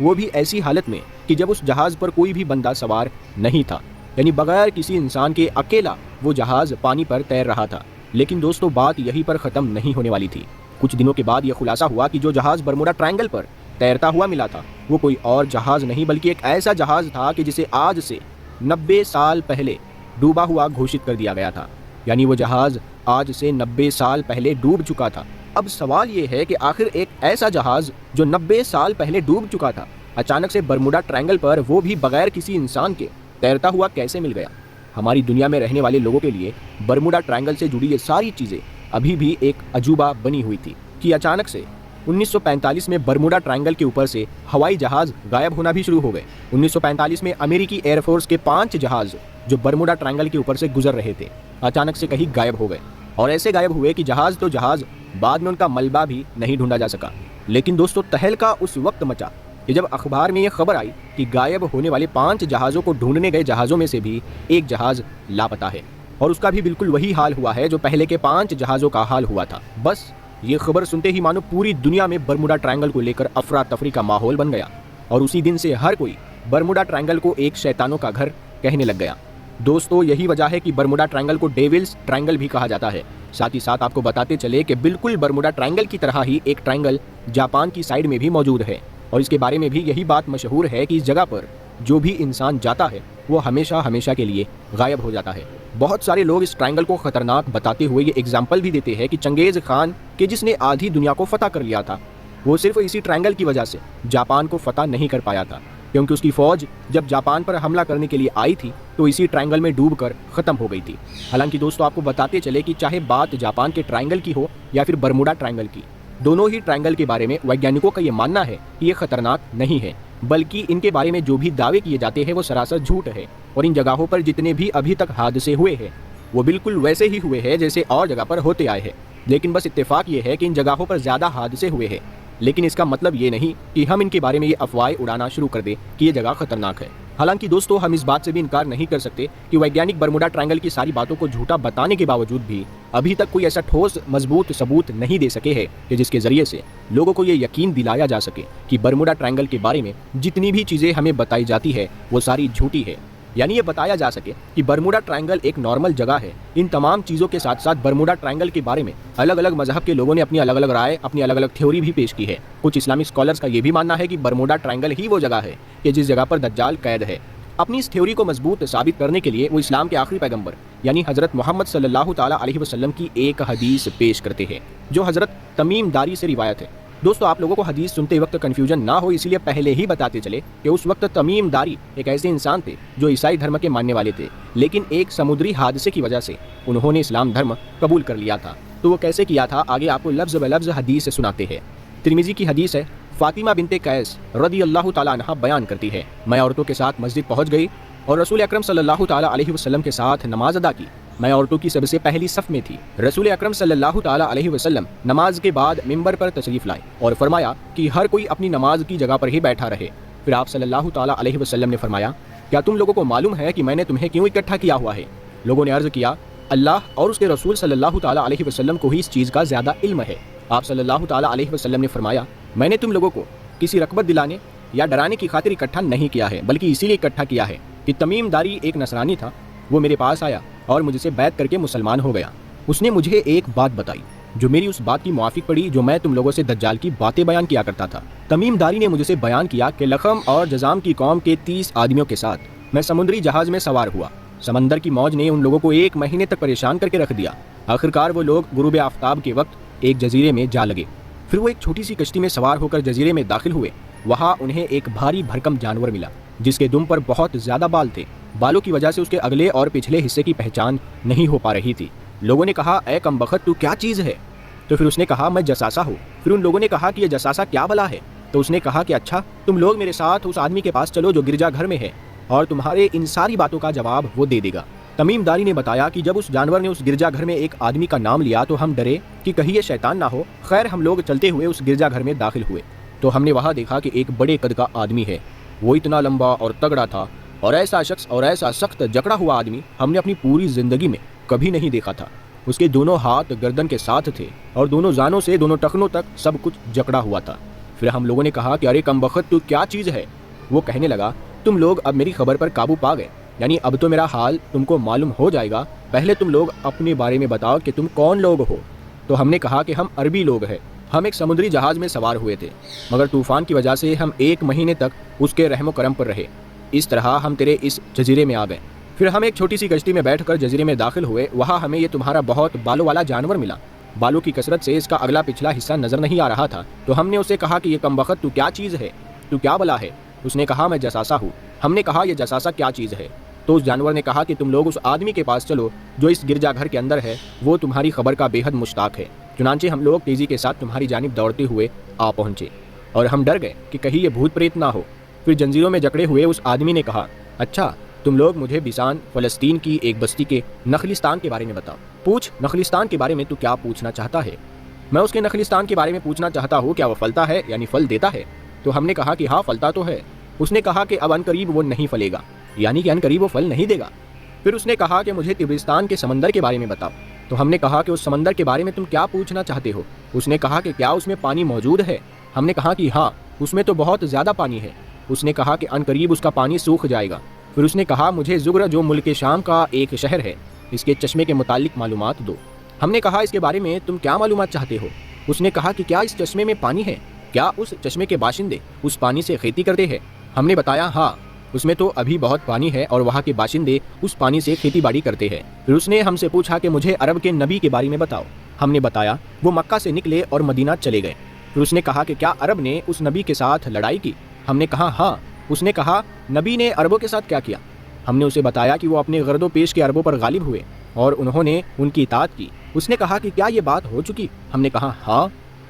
وہ بھی ایسی حالت میں کہ جب اس جہاز پر کوئی بھی بندہ سوار نہیں تھا، یعنی بغیر کسی انسان کے اکیلا وہ جہاز پانی پر تیر رہا تھا۔ لیکن دوستو بات یہیں پر ختم نہیں ہونے والی تھی۔ کچھ دنوں کے بعد یہ خلاصہ ہوا کہ جو جہاز برموڈا ٹرائنگل پر تیرتا ہوا ملا تھا وہ کوئی اور جہاز نہیں بلکہ ایک ایسا جہاز تھا کہ جسے آج سے 90 سال پہلے ڈوبا ہوا گھوشت کر دیا گیا تھا، یعنی وہ جہاز آج سے 90 سال پہلے ڈوب چکا تھا۔ اب سوال یہ ہے کہ آخر ایک ایسا جہاز جو 90 سال پہلے ڈوب چکا تھا اچانک سے برموڈا ٹرائنگل پر وہ بھی بغیر کسی انسان کے تیرتا ہوا کیسے مل گیا؟ ہماری دنیا میں رہنے والے لوگوں کے لیے برموڈا ٹرائنگل سے جڑی یہ ساری چیزیں ابھی بھی ایک عجوبہ بنی ہوئی تھی کہ اچانک سے 1945 میں برموڈا ٹرائنگل کے اوپر سے ہوائی جہاز غائب ہونا بھی شروع ہو گئے۔ 1945 میں امریکی ایئر فورس کے 5 جہاز جو برموڈا ٹرائنگل کے اوپر سے گزر رہے تھے اچانک سے کہیں غائب ہو گئے، اور ایسے غائب ہوئے کہ جہاز تو جہاز، بعد میں ان کا ملبہ بھی نہیں ڈھونڈا جا سکا۔ لیکن دوستو تہلکہ اس وقت مچا کہ جب اخبار میں یہ خبر آئی کہ غائب ہونے والے 5 جہازوں کو ڈھونڈنے گئے جہازوں میں سے بھی ایک جہاز لاپتہ ہے، اور اس کا بھی بالکل وہی حال ہوا ہے جو پہلے کے 5 جہازوں کا حال ہوا تھا۔ بس یہ خبر سنتے ہی مانو پوری دنیا میں برموڈا ٹرائنگل کو لے کر افراتفری کا ماحول بن گیا، اور اسی دن سے ہر کوئی برموڈا ٹرائنگل کو ایک شیطانوں کا گھر کہنے لگ گیا۔ دوستو یہی وجہ ہے کہ برموڈا ٹرائنگل کو ڈیولز ٹرائنگل بھی کہا جاتا ہے۔ ساتھ ہی ساتھ آپ کو بتاتے چلے کہ بالکل برموڈا ٹرائنگل کی طرح ہی ایک ٹرائنگل جاپان کی سائیڈ میں بھی موجود ہے، اور اس کے بارے میں بھی یہی بات مشہور ہے کہ اس جگہ پر جو بھی انسان جاتا ہے وہ ہمیشہ کے لیے غائب ہو جاتا ہے۔ بہت سارے لوگ اس ٹرائنگل کو خطرناک بتاتے ہوئے یہ ایگزامپل بھی دیتے ہیں کہ چنگیز خان کہ جس نے آدھی دنیا کو فتح کر لیا تھا، وہ صرف اسی ٹرائنگل کی وجہ سے جاپان کو فتح نہیں کر پایا تھا، کیونکہ اس کی فوج جب جاپان پر حملہ کرنے کے لیے آئی تھی تو اسی ٹرائنگل میں ڈوب کر ختم ہو گئی تھی۔ حالانکہ دوستو آپ کو بتاتے چلے کہ چاہے بات جاپان کے ٹرائنگل کی ہو یا پھر برموڈا ٹرائنگل کی، دونوں ہی ٹرائنگل کے بارے میں ویگیانکوں کا یہ ماننا ہے کہ یہ خطرناک نہیں ہے، بلکہ ان کے بارے میں جو بھی دعوے کیے جاتے ہیں وہ سراسر جھوٹ ہے، اور ان جگہوں پر جتنے بھی ابھی تک حادثے ہوئے ہیں وہ بالکل ویسے ہی ہوئے ہیں جیسے اور جگہ پر ہوتے آئے ہیں۔ لیکن بس اتفاق یہ ہے کہ ان جگہوں پر زیادہ حادثے ہوئے ہیں، لیکن اس کا مطلب یہ نہیں کہ ہم ان کے بارے میں یہ افواہیں اڑانا شروع کر دیں کہ یہ جگہ خطرناک ہے۔ حالانکہ دوستو ہم اس بات سے بھی انکار نہیں کر سکتے کہ ویگیانک برموڈا ٹرائنگل کی ساری باتوں کو جھوٹا بتانے کے باوجود بھی ابھی تک کوئی ایسا ٹھوس مضبوط ثبوت نہیں دے سکے ہیں کہ جس کے ذریعے سے لوگوں کو یہ یقین دلایا جا سکے کہ برموڈا ٹرائنگل کے بارے میں جتنی بھی چیزیں ہمیں بتائی جاتی ہے وہ ساری جھوٹی ہے، یعنی یہ بتایا جا سکے کہ برموڈا ٹرائنگل ایک نارمل جگہ ہے۔ ان تمام چیزوں کے ساتھ ساتھ برموڈا ٹرائنگل کے بارے میں الگ الگ مذہب کے لوگوں نے اپنی الگ الگ رائے، اپنی الگ الگ تھیوری بھی پیش کی ہے۔ کچھ اسلامک اسکالرز کا یہ بھی ماننا ہے کہ برموڈا ٹرائنگل ہی وہ جگہ ہے کہ جس جگہ پر دجال قید ہے۔ اپنی اس تھیوری کو مضبوط ثابت کرنے کے لیے وہ اسلام کے آخری پیغمبر یعنی حضرت محمد صلی اللہ تعالیٰ علیہ وسلم کی ایک حدیث پیش کرتے ہیں جو حضرت تمیم داری سے روایت ہے۔ دوستو آپ لوگوں کو حدیث سنتے وقت کنفیوژن نہ ہو، اسی لیے پہلے ہی بتاتے چلے کہ اس وقت تمیم داری ایک ایسے انسان تھے جو عیسائی دھرم کے ماننے والے تھے، لیکن ایک سمندری حادثے کی وجہ سے انہوں نے اسلام دھرم قبول کر لیا تھا۔ تو وہ کیسے کیا تھا آگے آپ کو لفظ بلفظ حدیث سناتے ہیں۔ ترمذی کی حدیث ہے، فاطمہ بنت قیس رضی اللہ تعالیٰ عنہ بیان کرتی ہے، میں عورتوں کے ساتھ مسجد پہنچ گئی اور رسول اکرم صلی اللہ تعالیٰ علیہ وسلم کے ساتھ نماز ادا کی۔ میں عورتوں کی سب سے پہلی صف میں تھی۔ رسول اکرم صلی اللہ تعالیٰ علیہ وسلم نماز کے بعد منبر پر تشریف لائے اور فرمایا کہ ہر کوئی اپنی نماز کی جگہ پر ہی بیٹھا رہے۔ پھر آپ صلی اللہ تعالیٰ علیہ وسلم نے فرمایا، کیا تم لوگوں کو معلوم ہے کہ میں نے تمہیں کیوں اکٹھا کیا ہوا ہے؟ لوگوں نے عرض کیا، اللہ اور اس کے رسول صلی اللہ تعالیٰ علیہ وسلم کو ہی اس چیز کا زیادہ علم ہے۔ آپ صلی اللہ تعالیٰ علیہ وسلم نے فرمایا، میں نے تم لوگوں کو کسی رغبت دلانے یا ڈرانے کی خاطر اکٹھا نہیں کیا ہے، بلکہ اسی لیے اکٹھا کیا ہے کہ تمیم داری ایک نصرانی تھا، وہ میرے پاس آیا اور مجھ سے بیعت کر کے مسلمان ہو گیا۔ اس نے مجھے ایک بات بتائی جو میری اس بات کی موافق پڑی جو میں تم لوگوں سے دجال کی باتیں بیان کیا کرتا تھا۔ تمیم داری نے مجھ سے بیان کیا کہ لخم اور جزام کی قوم کے 30 آدمیوں کے ساتھ میں سمندری جہاز میں سوار ہوا۔ سمندر کی موج نے ان لوگوں کو 1 مہینے تک پریشان کر کے رکھ دیا۔ آخرکار وہ لوگ غروب آفتاب کے وقت ایک جزیرے میں جا لگے۔ پھر وہ ایک چھوٹی سی کشتی میں سوار ہو کر جزیرے میں داخل ہوئے۔ وہاں انہیں ایک بھاری بھرکم جانور ملا جس کے دم پر بہت زیادہ بال تھے۔ بالوں کی وجہ سے اس کے اگلے اور پچھلے حصے کی پہچان نہیں ہو پا رہی تھی۔ لوگوں نے کہا، اے کم بخت تو کیا چیز ہے؟ تو پھر اس نے کہا، میں جساسا ہوں۔ پھر ان لوگوں نے کہا کہ یہ جساسا کیا بلا ہے؟ تو اس نے کہا کہ اچھا تم لوگ میرے ساتھ اس آدمی کے پاس چلو جو گرجا گھر میں ہے اور تمہارے ان ساری باتوں کا جواب وہ دے دے گا۔ تمیم داری نے بتایا کہ جب اس جانور نے اس گرجا گھر میں ایک آدمی کا نام لیا تو ہم ڈرے کہ کہیں یہ شیطان نہ ہو۔ خیر ہم لوگ چلتے ہوئے اس گرجا گھر میں داخل ہوئے تو ہم نے وہاں دیکھا کہ ایک بڑے قد کا آدمی ہے۔ وہ اتنا لمبا اور تگڑا تھا اور ایسا شخص اور ایسا سخت جکڑا ہوا آدمی ہم نے اپنی پوری زندگی میں کبھی نہیں دیکھا تھا۔ اس کے دونوں ہاتھ گردن کے ساتھ تھے اور دونوں زانوں سے دونوں ٹخنوں تک سب کچھ جکڑا ہوا تھا۔ پھر ہم لوگوں نے کہا کہ ارے کم بخت تو کیا چیز ہے؟ وہ کہنے لگا تم لوگ اب میری خبر پر قابو پا گئے، یعنی اب تو میرا حال تم کو معلوم ہو جائے گا، پہلے تم لوگ اپنے بارے میں بتاؤ کہ تم کون لوگ ہو۔ تو ہم نے کہا کہ ہم عربی لوگ ہیں، ہم ایک سمندری جہاز میں سوار ہوئے تھے، مگر طوفان کی وجہ سے ہم 1 مہینے تک اس کے رحم و کرم پر رہے، اس طرح ہم تیرے اس جزیرے میں آ گئے۔ پھر ہم ایک چھوٹی سی کشتی میں بیٹھ کر جزیرے میں داخل ہوئے، وہاں ہمیں یہ تمہارا بہت بالوں والا جانور ملا، بالوں کی کثرت سے اس کا اگلا پچھلا حصہ نظر نہیں آ رہا تھا، تو ہم نے اسے کہا کہ یہ کم بخت تو کیا چیز ہے، تو کیا بلا ہے؟ اس نے کہا میں جساسا ہوں۔ ہم نے کہا یہ جساسا کیا چیز ہے؟ تو اس جانور نے کہا کہ تم لوگ اس آدمی کے پاس چلو جو اس گرجا گھر کے اندر ہے، وہ تمہاری خبر کا بے حد مشتاق ہے۔ چنانچہ ہم لوگ تیزی کے ساتھ تمہاری جانب دوڑتے ہوئے آ پہنچے، اور ہم ڈر گئے کہ کہیں یہ بھوت پریت نہ ہو۔ پھر جنزیروں میں جکڑے ہوئے اس آدمی نے کہا اچھا تم لوگ مجھے بیسان فلسطین کی ایک بستی کے نخلستان کے بارے میں بتاؤ، پوچھ نخلستان کے بارے میں تو کیا پوچھنا چاہتا ہے؟ میں اس کے نخلستان کے بارے میں پوچھنا چاہتا ہوں کیا وہ پھلتا ہے، یعنی پھل دیتا ہے؟ تو ہم نے کہا کہ ہاں پھلتا تو ہے۔ اس نے کہا کہ اب عنقریب وہ نہیں پھلے گا، یعنی کہ عنقریب وہ پھل نہیں دے گا۔ پھر اس نے کہا کہ مجھے طبرستان کے سمندر کے بارے میں بتاؤ۔ تو ہم نے کہا کہ اس سمندر کے بارے میں تم کیا پوچھنا چاہتے ہو؟ اس نے کہا کہ کیا اس میں پانی موجود ہے؟ ہم نے کہا کہ ہاں اس میں تو بہت زیادہ پانی ہے۔ اس نے کہا کہ عنقریب اس کا پانی سوکھ جائے گا۔ پھر اس نے کہا مجھے زغر جو ملک شام کا ایک شہر ہے، اس کے چشمے کے متعلق معلومات دو۔ ہم نے کہا اس کے بارے میں تم کیا معلومات چاہتے ہو؟ اس نے کہا کہ کیا اس چشمے میں پانی ہے؟ کیا اس چشمے کے باشندے اس پانی سے کھیتی کرتے ہیں؟ ہم نے بتایا ہاں اس میں تو ابھی بہت پانی ہے اور وہاں کے باشندے اس پانی سے کھیتی باڑی کرتے ہیں۔ پھر اس نے ہم سے پوچھا کہ مجھے عرب کے نبی کے بارے میں بتاؤ۔ ہم نے بتایا وہ مکہ سے نکلے اور مدینہ چلے گئے۔ پھر اس نے کہا کہ کیا عرب نے اس نبی کے ساتھ لڑائی کی؟ ہم نے کہا ہاں۔ اس نے کہا نبی نے عربوں کے ساتھ کیا کیا؟ ہم نے اسے بتایا کہ وہ اپنے غرض و پیش کے عربوں پر غالب ہوئے اور انہوں نے ان کی اطاعت کی۔ اس نے کہا کہ کیا یہ بات ہو چکی؟ ہم نے کہا ہاں۔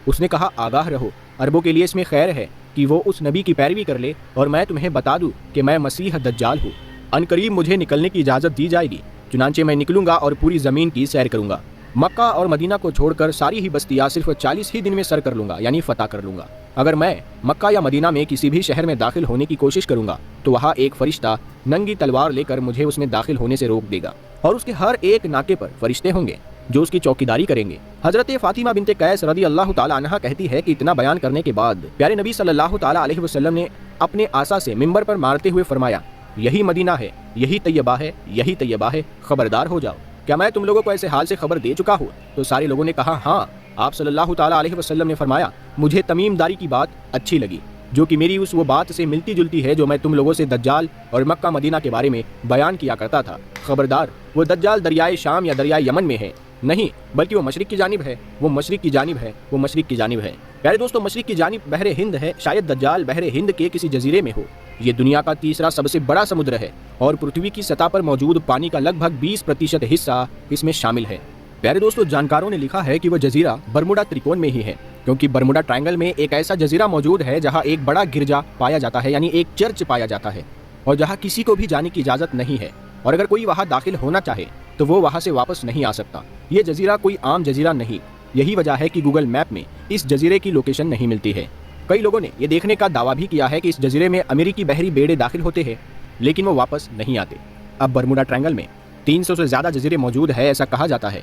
اس نے کہا آگاہ رہو، عربوں کے لیے اس میں خیر ہے کہ وہ اس نبی کی پیروی کر لے، اور میں تمہیں بتا دوں کہ میں مسیح دجال ہوں، عنقریب مجھے نکلنے کی اجازت دی جائے گی، چنانچہ میں نکلوں گا اور پوری زمین کی سیر کروں گا۔ مکہ اور مدینہ کو چھوڑ کر ساری ہی بستیاں صرف 40 ہی دن میں سر کر لوں گا، یعنی فتح کر لوں گا۔ اگر میں مکہ یا مدینہ میں کسی بھی شہر میں داخل ہونے کی کوشش کروں گا تو وہاں ایک فرشتہ ننگی تلوار لے کر مجھے اس میں داخل ہونے سے روک دے گا، اور اس کے ہر ایک ناکے پر فرشتے ہوں گے جو اس کی چوکیداری کریں گے۔ حضرت فاطمہ بنت قیس رضی اللہ تعالی عنہا کہتی ہے کہ اتنا بیان کرنے کے بعد پیارے نبی صلی اللہ تعالی علیہ وسلم نے اپنے عصا سے منبر پر مارتے ہوئے فرمایا یہی مدینہ ہے، یہی طیبہ ہے، یہی طیبہ ہے، خبردار ہو جاؤ۔ کیا میں تم لوگوں کو ایسے حال سے خبر دے چکا ہوں؟ تو سارے لوگوں نے کہا ہاں۔ آپ صلی اللہ تعالی علیہ وسلم نے فرمایا مجھے تمیم داری کی بات اچھی لگی، جو کہ میری اس وہ بات سے ملتی جلتی ہے جو میں تم لوگوں سے دجال اور مکہ مدینہ کے بارے میں بیان کیا کرتا تھا۔ خبردار، وہ دجال دریائے شام یا دریائے یمن میں ہے نہیں، بلکہ وہ مشرق کی جانب ہے، وہ مشرق کی جانب ہے، وہ مشرق کی جانب ہے۔ پیارے دوستو، مشرق کی جانب بحر ہند ہے، شاید دجال بحر ہند کے کسی جزیرے میں ہو۔ یہ دنیا کا تیسرا سب سے بڑا سمندر ہے اور پرتھوی کی سطح پر موجود پانی کا لگ بھگ 20% حصہ اس میں شامل ہے۔ پیارے دوستو، جانکاروں نے لکھا ہے کہ وہ جزیرہ برموڈا ترکون میں ہی ہے، کیونکہ برموڈا ٹرائنگل میں ایک ایسا جزیرہ موجود ہے جہاں ایک بڑا گرجا پایا جاتا ہے، یعنی ایک چرچ پایا جاتا ہے، اور جہاں کسی کو بھی جانے کی اجازت نہیں ہے، اور اگر کوئی وہاں داخل ہونا چاہے تو وہ وہاں سے واپس نہیں آ سکتا۔ یہ جزیرہ کوئی عام جزیرہ نہیں، یہی وجہ ہے کہ گوگل میپ میں اس جزیرے کی لوکیشن نہیں ملتی ہے۔ کئی لوگوں نے یہ دیکھنے کا دعویٰ بھی کیا ہے کہ اس جزیرے میں امریکی بحری بیڑے داخل ہوتے ہیں لیکن وہ واپس نہیں آتے۔ اب برموڈا ٹرائنگل میں 300 سے زیادہ جزیرے موجود ہے، ایسا کہا جاتا ہے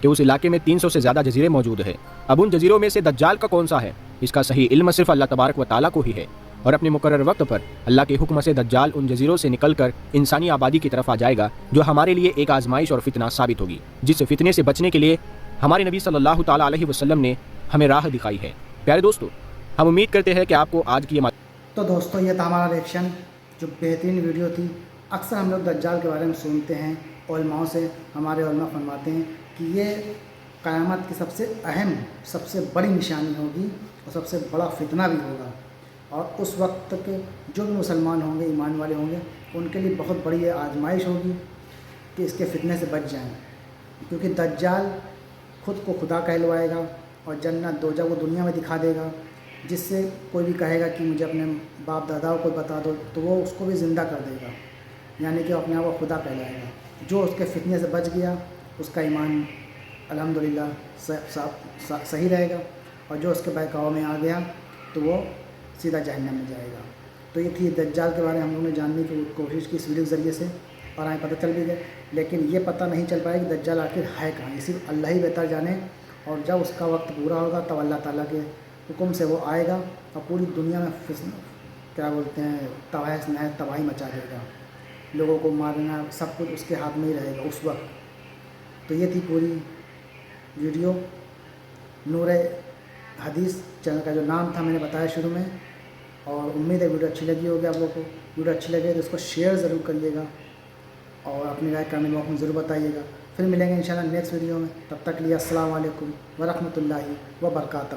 کہ اس علاقے میں 300 سے زیادہ جزیرے موجود ہیں۔ اب ان جزیروں میں سے دجال کا کون سا ہے، اس کا صحیح علم صرف اللہ تبارک و تعالیٰ کو ہی ہے، اور اپنے مقرر وقت پر اللہ کے حکم سے دجال ان جزیروں سے نکل کر انسانی آبادی کی طرف آ جائے گا، جو ہمارے لیے ایک آزمائش اور فتنہ ثابت ہوگی، جس فتنے سے بچنے کے لیے ہمارے نبی صلی اللہ تعالیٰ علیہ وسلم نے ہمیں راہ دکھائی ہے۔ پیارے دوستو، ہم امید کرتے ہیں کہ آپ کو آج کی تو دوستو، یہ تھا ہمارا ریئیکشن، جو بہترین ویڈیو تھی۔ اکثر ہم لوگ دجال کے بارے میں سنتے ہیں علماء سے، ہمارے علماء فرماتے ہیں کہ یہ قیامت کی سب سے اہم، سب سے بڑی نشانی ہوگی اور سب سے بڑا فتنہ بھی ہوگا، اور اس وقت کے جو بھی مسلمان ہوں گے، ایمان والے ہوں گے، ان کے لیے بہت بڑی یہ آزمائش ہوگی کہ اس کے فتنے سے بچ جائیں، کیونکہ دجال خود کو خدا کہلوائے گا اور جنت دوزخ وہ دنیا میں دکھا دے گا، جس سے کوئی بھی کہے گا کہ مجھے اپنے باپ داداؤں کو بتا دو تو وہ اس کو بھی زندہ کر دے گا، یعنی کہ اپنے آپ کو خدا کہلائے گا۔ جو اس کے فتنے سے بچ گیا اس کا ایمان الحمدللہ صحیح رہے گا، اور جو اس کے بہکاؤ میں آ گیا تو وہ سیدھا جہنم میں جائے گا۔ تو یہ تھی دجال کے بارے میں ہم لوگوں نے جاننے کی کوشش کی اس ویڈیو کے ذریعے سے، اور ہمیں پتہ چل بھی گئے، لیکن یہ پتہ نہیں چل پائے کہ دجال آخر ہے کہاں، یہ صرف اللہ ہی بہتر جانے، اور جب اس کا وقت پورا ہوگا تب اللہ تعالیٰ کے حکم سے وہ آئے گا اور پوری دنیا میں کیا بولتے ہیں تباہی نہایت تباہی مچا دے گا، لوگوں کو مارنا سب کچھ اس کے ہاتھ میں ہی رہے گا اس وقت۔ تو یہ تھی پوری ویڈیو۔ نور حدیث چینل کا جو نام تھا میں نے بتایا شروع میں، اور امید ہے ویڈیو اچھی لگی ہوگی آپ لوگوں کو۔ ویڈیو اچھی لگے تو اس کو شیئر ضرور کریے گا اور اپنی رائے کمنٹ باکس میں ضرور بتائیے گا۔ پھر ملیں گے انشاءاللہ نیکسٹ ویڈیو میں، تب تک لیے السلام علیکم ورحمۃ اللہ وبرکاتہ۔